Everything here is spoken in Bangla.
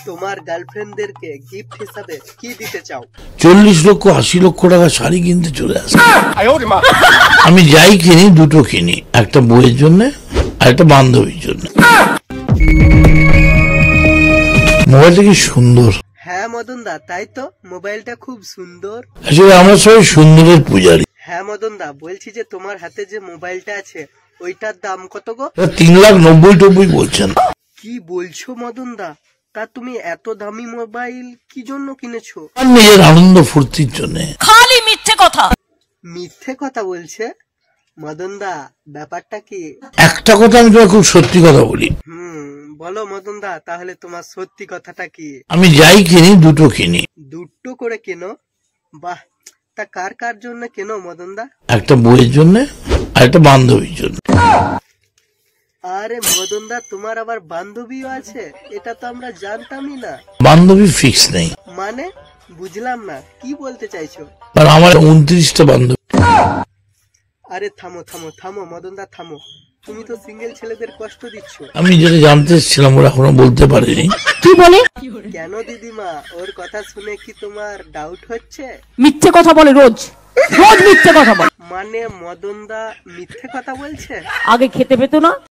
তোমার গার্লফ্রেন্ডদেরকে গিফট হিসাবে কি দিতে চাও? 40 লক্ষ 80 লক্ষ টাকা শাড়ি কিনতে চলে আসে। আমি যাই কিনি দুটো কিনি, একটা বইয়ের জন্য আর একটা বান্ধবীর জন্য। মোবাইলটা কি সুন্দর! হ্যাঁ মদন দা, তাই তো, মোবাইলটা খুব সুন্দর। আসলে আমরা সবাই সুন্দরের পূজারী। হ্যাঁ মদন দা, বলছি যে তোমার হাতে যে মোবাইলটা আছে ওইটার দাম কত গো? 3,90,000 বলছেন। কি বলছো মদন দা? তা তুমি এত দামি মোবাইল কি জন্য কিনেছো? নিজের আনন্দ ফুর্তির জন্য। খালি মিথ্যে কথা। মিথ্যে কথা বলছে মদন দা, ব্যাপারটা কি? একটা কথা আমি তোমার খুব সত্যি কথা বলি। বলো মদন দা, তাহলে তোমার সত্যি কথাটা কি? আমি যাই কিনি দুটো কিনি। দুটো করে কেনো? বাহ, তা কার কার জন্য কেনো মদন দা? একটা বইয়ের জন্য আর একটা বান্ধবীর জন্য। আরে মদন দা, তোমার আবার বান্ধবীও আছে? এটা তো আমরা জানতামই না। বান্ধবী ফিক্স নেই। মানে বুঝলাম না, কি বলতে চাইছো? আর আমার 29টা বান্ধবী। আরে থামো থামো থামো মদন দা, থামো। তুমি তো সিঙ্গেল ছেলেদের কষ্ট দিচ্ছ। আমি যেটা জানতে এসেছিলাম ওরা এখনো বলতে পারিনি। কি বলে? কেন দিদিমা, ওর কথা শুনে কি তোমার ডাউট হচ্ছে? মিথ্যে কথা বলে, রোজ রোজ মিথ্যে কথা বলে। মানে মদন দা মিথ্যে কথা বলছে? আগে খেতে পেতো না,